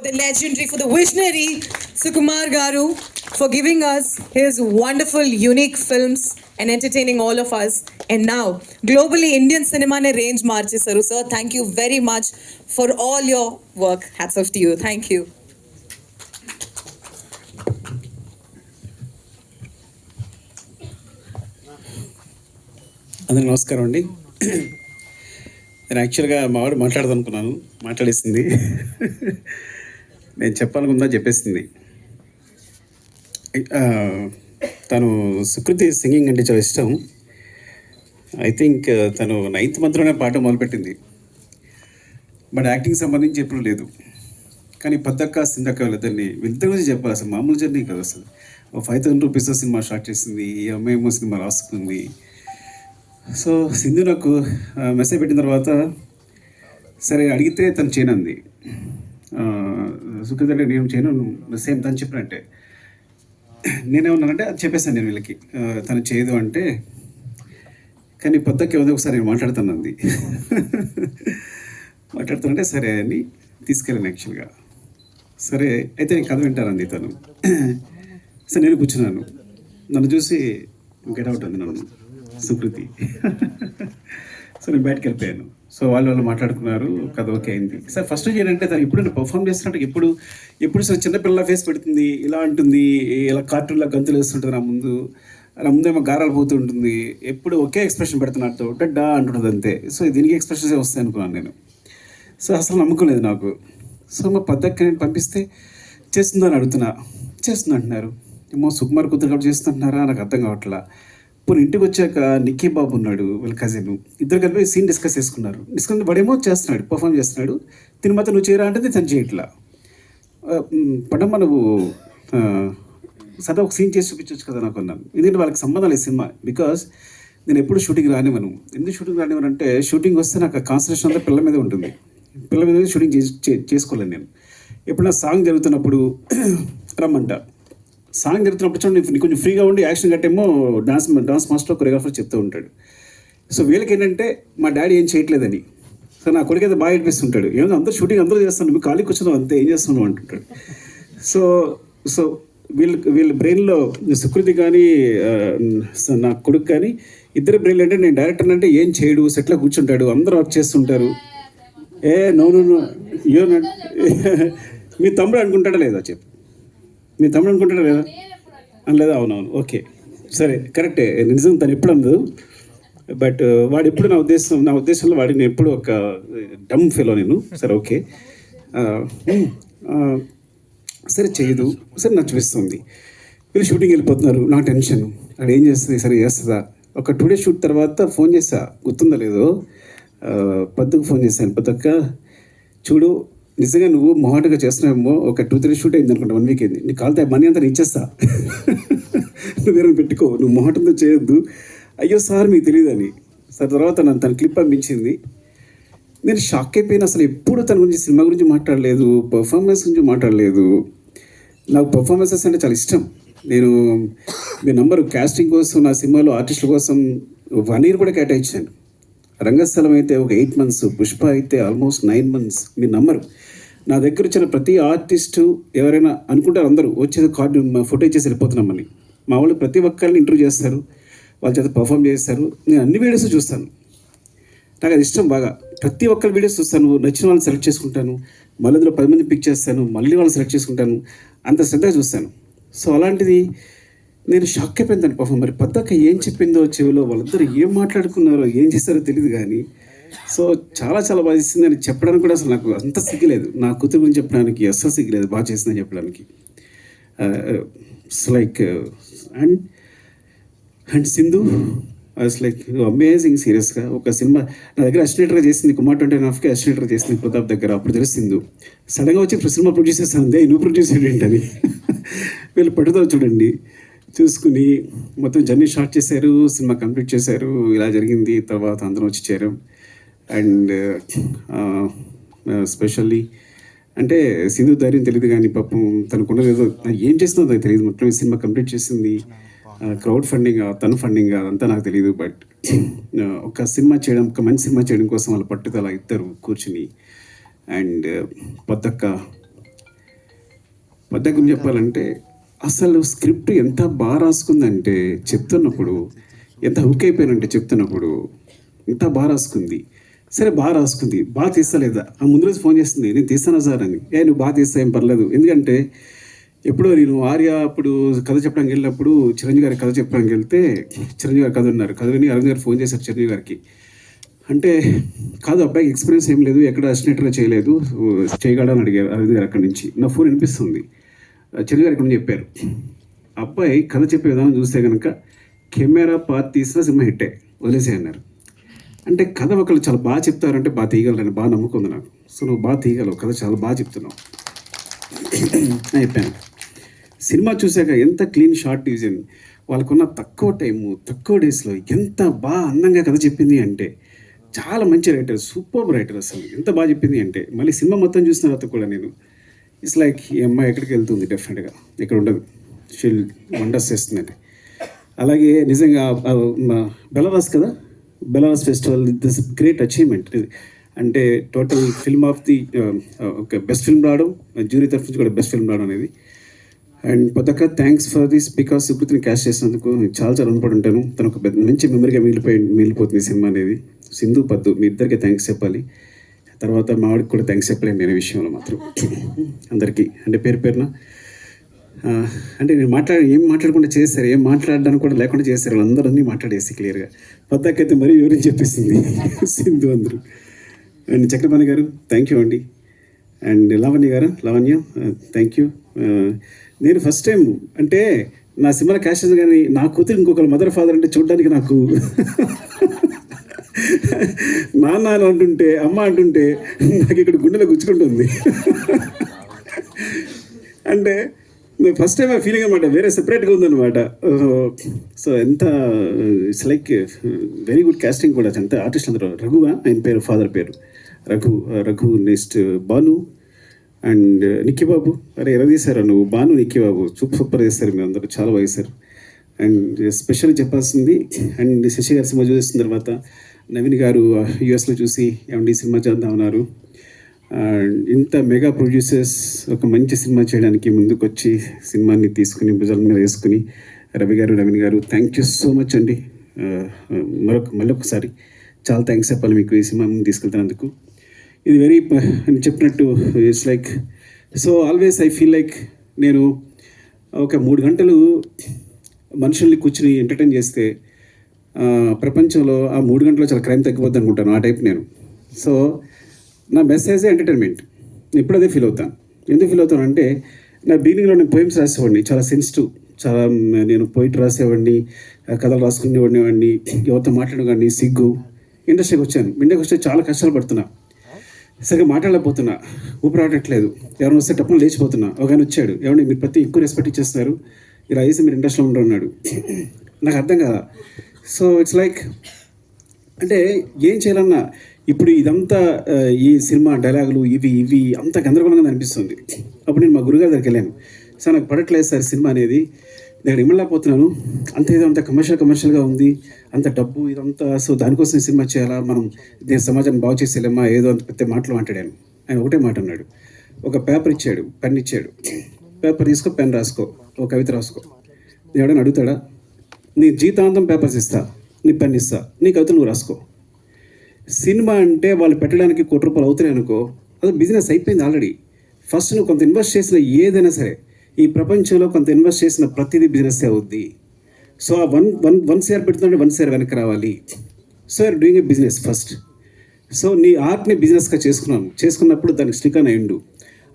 the legendary, for the visionary Sukumar Garu, for giving us his wonderful, unique films and entertaining all of us. And now, globally, Indian cinema ne range marchesaru. Sir, thank you very much for all your work. Hats off to you. Thank you. అందరికీ నమస్కారం అండి. నేను యాక్చువల్గా మావాడు మాట్లాడదాం అనుకున్నాను, మాట్లాడేసింది. నేను చెప్పాలనుకుందా చెప్పేసింది. తను సుకృతి సింగింగ్ అంటే చాలా ఇష్టం. ఐ థింక్ తను 9th మంత్లోనే పాట మొదలుపెట్టింది. బట్ యాక్టింగ్ సంబంధించి ఎప్పుడు లేదు. కానీ పద్దక్క సిందక్క వీళ్ళిద్దరి గురించి చెప్పాలి. అసలు మామూలు జర్నీ కదా. అసలు 5,000 రూపీస్తో సినిమా స్టార్ట్ చేసింది, ఈ అమ్మాయేమో సినిమా రాసుకుంది. సో సింధు నాకు మెసేజ్ పెట్టిన తర్వాత సరే అడిగితే తను చేయనంది. సుకృతి అంటే నేను చేయను, సేమ్ తను చెప్పినట్టే. నేనేమన్నానంటే అది చెప్పేసాను నేను వీళ్ళకి, తను చేయదు అంటే. కానీ పొద్దుకి ఏదో ఒకసారి నేను మాట్లాడుతానంది. మాట్లాడుతానంటే సరే అని తీసుకెళ్ళాను యాక్చువల్గా. సరే అయితే నేను కథ వింటానంది తను. సరే నేను కూర్చున్నాను, నన్ను చూసి గెట్ అవుట్ అంది నన్ను సుకృతి. సో నేను బయటకు వెళ్ళిపోయాను. సో వాళ్ళు మాట్లాడుకున్నారు, కథ ఓకే అయింది. సార్ ఫస్ట్ ఏంటంటే తను ఎప్పుడు పర్ఫామ్ చేస్తున్నట్టు ఎప్పుడు సార్ చిన్నపిల్ల ఫేస్ పెడుతుంది, ఇలా అంటుంది, ఇలా కార్టూన్లో గంతులు వేస్తుంటుంది, నా ముందేమో గారాలు పోతూ ఉంటుంది, ఎప్పుడు ఒకే ఎక్స్ప్రెషన్ పెడుతున్నట్టు డా అంటున్నది అంతే. సో దీనికి ఎక్స్ప్రెషన్స్ వస్తాయి అనుకున్నాను నేను. సో అసలు నమ్మకం లేదు నాకు. సో మా పద్దక్క నేను పంపిస్తే చేస్తుందని అడుగుతున్నా, చేస్తుంది అంటున్నారు. ఏమో సుకుమార్ కూతురు కాబట్టి చేస్తుంటున్నారా నాకు అర్థం కావట్లా. ఇప్పుడు ఇంటికి వచ్చాక నిక్కీ బాబు ఉన్నాడు, వాళ్ళ కజిన్, ఇద్దరు కలిపి సీన్ డిస్కస్ చేసుకున్నారు. డిస్కస్ వాడేమో చేస్తున్నాడు, పర్ఫామ్ చేస్తున్నాడు. తిని మాత్రం నువ్వు చేయరా అంటే తను చేయట్లా. పడమ్మ నువ్వు సదా ఒక సీన్ చేసి చూపించవచ్చు కదా నాకు అన్నాను. ఎందుకంటే వాళ్ళకి సంబంధం లేదు సినిమా. బికాస్ నేను ఎప్పుడు షూటింగ్ రానివ్వను. ఎందుకు షూటింగ్ రానివ్వను అంటే షూటింగ్ వస్తే నాకు కాన్సన్ట్రేషన్ అంతా పిల్లల మీద ఉంటుంది. పిల్లల మీద షూటింగ్ చేసుకోలేను నేను. ఎప్పుడైనా సాంగ్ జరుగుతున్నప్పుడు రమ్మంట. సాంగ్ జరుగుతున్నప్పుడు చూడండి కొంచెం ఫ్రీగా ఉండి యాక్షన్ కట్టేమో డాన్స్ మాస్టర్ కొరియోగ్రాఫర్ చెప్తూ ఉంటాడు. సో వీళ్ళకి ఏంటంటే మా డాడీ ఏం చేయట్లేదని. సో నా కొడుకు అయితే బాగా ఏడిపిస్తుంటాడు, ఏమో అందరూ షూటింగ్ అందరూ చేస్తాను, మీకు ఖాళీ కూర్చున్నావు అంతే, ఏం చేస్తున్నావు అంటుంటాడు. సో వీళ్ళ బ్రెయిన్లో సుకృతి కానీ నా కొడుకు కానీ ఇద్దరు బ్రెయిన్లో అంటే నేను డైరెక్టర్ అంటే ఏం చేయడు, సెట్లో కూర్చుంటాడు, అందరూ వర్క్ చేస్తుంటారు. నో మీ తమ్ముడు అనుకుంటాడా లేదా చెప్పు, మీ తమ్ముడు అనుకుంటాడా లేదా లేదా? అవునవును, ఓకే సరే కరెక్టే, నిజం తను ఎప్పుడు అందదు. బట్ వాడు ఎప్పుడు నా ఉద్దేశంలో వాడిని నేను ఎప్పుడు ఒక డమ్ ఫెలో నేను. సరే ఓకే సరే చేయదు, సరే నాకు చూపిస్తుంది. వీళ్ళు షూటింగ్ వెళ్ళిపోతున్నారు, నా టెన్షన్, అది ఏం చేస్తుంది, సరే చేస్తుందా. ఒక 2 days షూట్ తర్వాత ఫోన్ చేసా, గుర్తుందో లేదో, పద్దుకు ఫోన్ చేశాను. పద్దక్క చూడు, నిజంగా నువ్వు మొహాటగా చేస్తున్నావేమో, ఒక 2-3 షూట్ అయింది అనుకుంటా, 1 week అయింది, నీ కాలుతో మనీ అంతా ఇచ్చేస్తా, నువ్వు వేరే పెట్టుకో, నువ్వు మొహాటంతో చేయొద్దు. అయ్యో సార్ మీకు తెలియదని. సార్ తర్వాత నన్ను తన క్లిప్ పంపించింది. నేను షాక్ అయిపోయినా. అసలు ఎప్పుడు తన గురించి సినిమా గురించి మాట్లాడలేదు, పర్ఫార్మెన్స్ గురించి మాట్లాడలేదు. నాకు పర్ఫార్మెన్సెస్ అంటే చాలా ఇష్టం. నేను మీ నంబరు కాస్టింగ్ కోసం, నా సినిమాలో ఆర్టిస్టుల కోసం 1 year కూడా కేటాయించాను. రంగస్థలం అయితే ఒక 8 months, పుష్ప అయితే ఆల్మోస్ట్ 9 months. మీ నంబరు నా దగ్గర వచ్చిన ప్రతి ఆర్టిస్టు ఎవరైనా అనుకుంటారు, అందరూ వచ్చేది కార్డు ఫోటో ఇచ్చేసి వెళ్ళిపోతున్నామని. మా వాళ్ళు ప్రతి ఒక్కరిని ఇంటర్వ్యూ చేస్తారు, వాళ్ళ చేత పర్ఫామ్ చేస్తారు. నేను అన్ని వీడియోస్ చూస్తాను, నాకు అది ఇష్టం బాగా. ప్రతి ఒక్కరి వీడియోస్ చూస్తాను, నచ్చిన వాళ్ళని సెలెక్ట్ చేసుకుంటాను, మళ్ళీ అందులో 10 మంది పిక్ చేస్తాను, మళ్ళీ వాళ్ళని సెలెక్ట్ చేసుకుంటాను, అంత శ్రద్ధగా చూస్తాను. సో అలాంటిది నేను షాక్ అయిపోయింది దాని పర్ఫామ్. మరి పద్దక్క ఏం చెప్పిందో చెవిలో, వాళ్ళిద్దరు ఏం మాట్లాడుకున్నారో ఏం చేస్తారో తెలియదు కానీ సో చాలా చాలా బాగా చేసింది అని చెప్పడానికి కూడా అసలు నాకు అంత సిగ్గులేదు. నా కూతురు గురించి చెప్పడానికి అస్సలు సిగ్గులేదు, బాగా చేసిందని చెప్పడానికి. Like and Sindhu as like amazing. సీరియస్గా ఒక సినిమా నా దగ్గర అసినేటర్గా చేసింది, కుమార్ 29.5కి అసినేటర్గా చేసింది ప్రతాప్ దగ్గర. అప్పుడు తెలిసింది సడన్గా వచ్చి సినిమా ప్రొడ్యూస్ చేస్తాను, నువ్వు ప్రొడ్యూస్ ఏంటని. వీళ్ళు పట్టుదల చూడండి, చూసుకుని మొత్తం జర్నీ స్టార్ట్ చేశారు, సినిమా కంప్లీట్ చేశారు. ఇలా జరిగింది. తర్వాత అందరం వచ్చి చేరాం. అండ్ స్పెషల్లీ అంటే సింధు ధైర్యం తెలియదు కానీ పాపం తనకున్నది ఏదో ఏం చేస్తుందో నాకు తెలియదు. మొత్తం ఈ సినిమా కంప్లీట్ చేసింది. క్రౌడ్ ఫండింగ్, తను ఫండింగ్ అదంతా నాకు తెలియదు. బట్ ఒక సినిమా చేయడం, ఒక మంచి సినిమా చేయడం కోసం వాళ్ళ పట్టుదల ఇద్దరు కూర్చుని. అండ్ పద్దక్క పద్ధతి చెప్పాలంటే అసలు స్క్రిప్ట్ ఎంత బాగా రాసుకుందంటే చెప్తున్నప్పుడు, ఎంత హుక్ అయిపోయానంటే చెప్తున్నప్పుడు ఎంత బాగా రాసుకుంది. సరే బాగా రాసుకుంది, బాగా తీస్తలేదా? ఆ ముందు రోజు ఫోన్ చేస్తుంది, నేను తీస్తానా సార్ అని. నువ్వు బాగా తీస్తా ఏం పర్లేదు, ఎందుకంటే ఎప్పుడో నేను ఆర్య అప్పుడు కథ చెప్పడానికి వెళ్ళినప్పుడు చిరంజీవి గారి కథ చెప్పడానికి వెళ్తే చిరంజీవి గారు కథ ఉన్నారు. కథ విని అరవింద్ గారు ఫోన్ చేశారు చిరంజీవి గారికి. అంటే కాదు అబ్బాయికి ఎక్స్పీరియన్స్ ఏం లేదు, ఎక్కడ అసినేటర్గా చేయలేదు, చేయగలని అడిగారు అరవింద్ గారు. అక్కడి నుంచి నా ఫోన్ వినిపిస్తుంది. చిరంజీవి గారు ఇక్కడ చెప్పారు, అబ్బాయి కథ చెప్పే విధానం చూస్తే కనుక కెమెరా పాత తీసిన సినిమా హిట్టే, వదిలేసే అన్నారు. అంటే కథ ఒకళ్ళు చాలా బాగా చెప్తారంటే బాగా తీయగలరని బాగా నమ్మకం ఉంది నాకు. సో నువ్వు బాగా తీయగలవు, కథ చాలా బాగా చెప్తున్నావు అయిపోయాను. సినిమా చూశాక ఎంత క్లీన్ షార్ట్ డివిజన్, వాళ్ళకున్న తక్కువ టైము తక్కువ డేస్లో ఎంత బాగా అందంగా కథ చెప్పింది అంటే, చాలా మంచి రైటర్, సూపర్ రైటర్. అసలు ఎంత బాగా చెప్పింది అంటే, మళ్ళీ సినిమా మొత్తం చూసిన తర్వాత కూడా నేను ఇట్స్ లైక్ ఈ అమ్మాయి ఎక్కడికి వెళ్తుంది, డెఫినెట్గా ఇక్కడ ఉండదు, షీల్ వండర్స్ చేస్తుందండి. అలాగే నిజంగా బెలారస్ కదా, Belarus festival this great achievement. అంటే టోటల్ ఫిల్మ్ ఆఫ్ ది ఒక బెస్ట్ ఫిల్మ్ రావడం, జ్యూరీ తరఫు నుంచి కూడా బెస్ట్ ఫిల్మ్ రావడం అనేది. అండ్ పదక థ్యాంక్స్ ఫర్ దిస్, బికాస్ సుకృతిని క్యాష్ చేసినందుకు చాలా చాలా రుణపడి ఉంటాను. తను ఒక మంచి మెమరీగా మిగిలిపోతుంది ఈ సినిమా అనేది. సింధు పద్దు మీ ఇద్దరికి థ్యాంక్స్ చెప్పాలి. తర్వాత మావాడికి కూడా థ్యాంక్స్ చెప్పలేను నేను విషయంలో మాత్రం. అందరికీ అంటే పేరు పేరున అంటే నేను ఏం మాట్లాడకుండా చేశారు, ఏం మాట్లాడడానికి కూడా లేకుండా చేశారు, వాళ్ళందరూ అన్నీ మాట్లాడేసి క్లియర్గా. పద్దాకైతే మరీ వివరించి చెప్పేసింది సింధు అందరూ. అండ్ చక్రపాణి గారు థ్యాంక్ యూ అండి. And Lavanya thank you. నేను ఫస్ట్ టైం అంటే నా సినిమా క్యాష్ చేసి కానీ నా కూతురు ఇంకొకరు మదర్ ఫాదర్ అంటే చూడడానికి నాకు నాన్న అంటుంటే అమ్మ అంటుంటే నాకు ఇక్కడ గుండెలో గుచ్చుకుంటుంది. అంటే ఫస్ట్ టైం ఆ ఫీలింగ్ అనమాట, వేరే సెపరేట్గా ఉందన్నమాట. సో ఎంత it's like very good casting కూడా. అంత ఆర్టిస్ట్ అందరూ. రఘువా ఆయన పేరు, ఫాదర్ పేరు రఘు. Next Bhanu and Nikki Babu. అరే ఎలా తీశారు నువ్వు, భాను నిక్కీ బాబు సూపర్ చేస్తారు మీ అందరూ, చాలా బాగా చేశారు. అండ్ స్పెషల్గా చెప్పాల్సింది అండ్ శశి గారి సినిమా చూసిన తర్వాత నవీన్ గారు యూఎస్లో చూసి ఏమండి సినిమా చేద్దామన్నారు. ఇంత మెగా ప్రొడ్యూసర్స్ ఒక మంచి సినిమా చేయడానికి ముందుకు వచ్చి సినిమాని తీసుకుని భుజాల మీద వేసుకుని రవి గారు, నవీన్ గారు థ్యాంక్ యూ సో మచ్ అండి. మళ్ళొకసారి చాలా థ్యాంక్స్ చెప్పాలి మీకు ఈ సినిమా తీసుకెళ్తున్నందుకు. ఇది వెరీ అని చెప్పినట్టు it's like so always I feel like నేను ఒక 3 గంటలు మనుషుల్ని కూర్చుని ఎంటర్టైన్ చేస్తే ప్రపంచంలో ఆ 3 గంటల్లో చాలా క్రైమ్ తగ్గిపోద్ది అనుకుంటాను, ఆ టైప్ నేను. సో నా మెసేజే ఎంటర్టైన్మెంట్. ఇప్పుడు అదే ఫీల్ అవుతాను. ఎందుకు ఫీల్ అవుతాను అంటే నా బిగినింగ్లో నేను పోయిమ్స్ రాసేవాడిని, చాలా సెన్సిటివ్, చాలా నేను పోయిట్ రాసేవాడిని, కథలు రాసుకునేవాడిని, ఎవరితో మాట్లాడేవాడిని, సిగ్గు. ఇండస్ట్రీకి వచ్చాను, ఇండియాకి వస్తే చాలా కష్టాలు పడుతున్నా, సరిగ్గా మాట్లాడలేకపోతున్నా, ఊపిరాడట్లేదు, ఎవరైనా వస్తే టప్పులు లేచిపోతున్నా. ఒక ఆయన వచ్చాడు, ఏమంటే మీరు ప్రతి ఎక్కువ రెస్పెక్ట్ ఇచ్చేస్తున్నారు, ఇలా వేసి మీరు ఇండస్ట్రీలో ఉండరు అన్నాడు. నాకు అర్థం కదా. సో ఇట్స్ లైక్ అంటే ఏం చేయాలన్నా ఇప్పుడు ఇదంతా ఈ సినిమా డైలాగులు ఇవి అంత గందరగోళంగా అనిపిస్తుంది. అప్పుడు నేను మా గురుగారి దగ్గరికి వెళ్ళాను, సార్ నాకు పడట్లేదు సార్ సినిమా అనేది, నేను ఇమ్మలేకపోతున్నాను, అంత కమర్షియల్గా ఉంది, అంత డబ్బు ఇదంతా, సో దానికోసం సినిమా చేయాలా, మనం దీని సమాజాన్ని బాగు చేసేలేమా, ఏదో అంత పెద్ద మాటలు మాట్లాడాను. ఆయన ఒకటే మాట అన్నాడు, ఒక పేపర్ ఇచ్చాడు, పెన్ ఇచ్చాడు, పేపర్ తీసుకో, పెన్ రాసుకో, ఒక కవిత రాసుకో. నేను ఎవడైనా అడుగుతాడా? నీ జీతాంతం పేపర్స్ ఇస్తా, నీ పెన్ ఇస్తా, నీ కవితలు నువ్వు రాసుకో. సినిమా అంటే వాళ్ళు పెట్టడానికి ₹1 కోటి అవుతున్నాయి అనుకో, అది బిజినెస్ అయిపోయింది ఆల్రెడీ. ఫస్ట్ నువ్వు కొంత ఇన్వెస్ట్ చేసిన ఏదైనా సరే, ఈ ప్రపంచంలో కొంత ఇన్వెస్ట్ చేసిన ప్రతిదీ బిజినెస్ అవుద్ది. సో ఆ వన్ షేర్ పెడుతుంటే 1 షేర్ వెనక్కి రావాలి. So you're doing a business first. So నీ ఆర్ట్ని బిజినెస్గా చేసుకున్నప్పుడు దానికి స్టిక్ అని అయ్యిండు.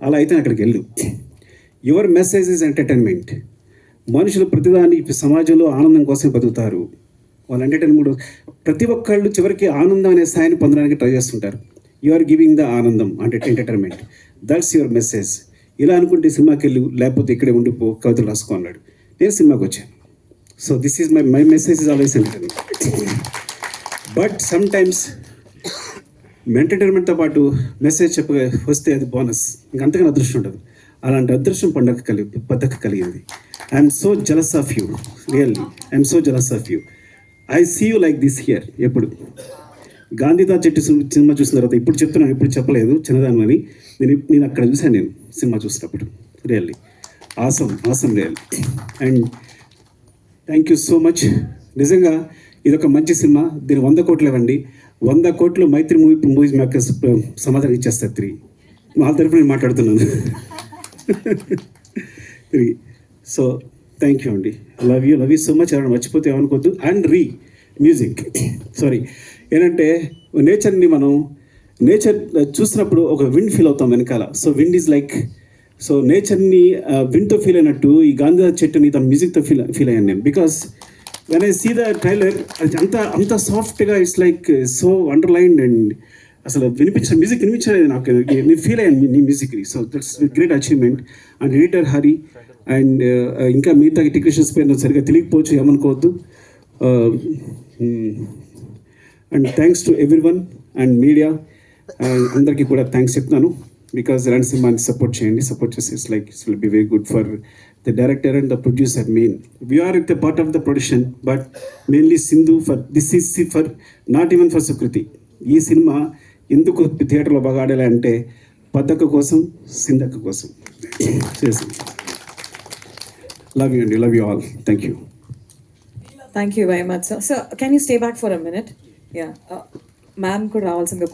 అలా అయితే అక్కడికి వెళ్ళు. Your message is entertainment. మనుషులు ప్రతిదాన్ని సమాజంలో ఆనందం కోసం బతుకుతారు. వాళ్ళు ఎంటర్టైన్మెంట్, ప్రతి ఒక్కళ్ళు చివరికి ఆనందం అనే స్థాయిని పొందడానికి ట్రై చేస్తుంటారు. యు ఆర్ గివింగ్ ద ఆనందం అంటే ఎంటర్టైన్మెంట్, దట్స్ యువర్ మెసేజ్. ఇలా అనుకుంటే సినిమాకి వెళ్ళు, లేకపోతే ఇక్కడే ఉండిపో, కవితలు రాసుకో అన్నాడు. నేను సినిమాకి వచ్చాను. So this is my message is always entertainment. But sometimes ఎంటర్టైన్మెంట్తో పాటు మెసేజ్ వస్తే అది బోనస్, ఇంకంతకన్నా అదృష్టం ఉంటుంది. అలాంటి అదృష్టం పద్ధతి కలిగింది. I'm so jealous of you, really I'm so jealous of you. I see you like this here. ఎప్పుడు గాంధీదా చెట్టు సినిమా చూసిన తర్వాత ఇప్పుడు చెప్తున్నాను, ఇప్పుడు చెప్పలేదు చిన్నదాని అని, నేను అక్కడ చూశాను నేను సినిమా చూసినప్పుడు. Really awesome real. And thank you so much. నిజంగా ఇదొక మంచి సినిమా. దీని 100 కోట్లు ఇవ్వండి. 100 కోట్లు మైత్రి మూవీస్ మేకర్స్ సమాధానం ఇచ్చేస్తారు తిరిగి. వాళ్ళ తరఫున నేను మాట్లాడుతున్నాను తిరిగి. సో థ్యాంక్ యూ అండి. Love you so much. ఎవరైనా మర్చిపోతే ఏమనుకోవద్దు. అండ్ మ్యూజిక్ సారీ ఏంటంటే నేచర్ చూసినప్పుడు ఒక విండ్ ఫీల్ అవుతాం వెనకాల. So wind is like, so నేచర్ని విండ్తో ఫీల్ అయినట్టు ఈ గాంధీ చెట్టుని తన మ్యూజిక్తో ఫీల్ అయ్యాను నేను. Because when I see the trailer అంత సాఫ్ట్గా it's like so underlined and అసలు మ్యూజిక్ వినిపించలేదు నాకు. నేను ఫీల్ అయ్యాను నీ మ్యూజిక్ని. So that's great achievement. And editor Hari and ఇంకా మిగతా టెక్నీషియన్స్ పేరు సరిగ్గా తెలియకపోవచ్చు, ఏమనుకోవద్దు. And thanks to everyone and media అందరికీ కూడా థ్యాంక్స్ చెప్తున్నాను. బికాజ్ ఇలాంటి సినిమాని సపోర్ట్ చేసి it's like it's will be very good for the director and the producer. Main we are with the part of the production, but mainly Sindhu for this is for not even for Sukriti. ఈ సినిమా ఎందుకు థియేటర్లో బాగా ఆడాలి అంటే పద్దక్క కోసం, సింధక్క కోసం చేసి. లవ్ యూ అండి. Love you all. Thank you. Thank you very much, sir. Sir, can you stay back for a minute? Yeah. Ma'am could రావాల్సిందిగా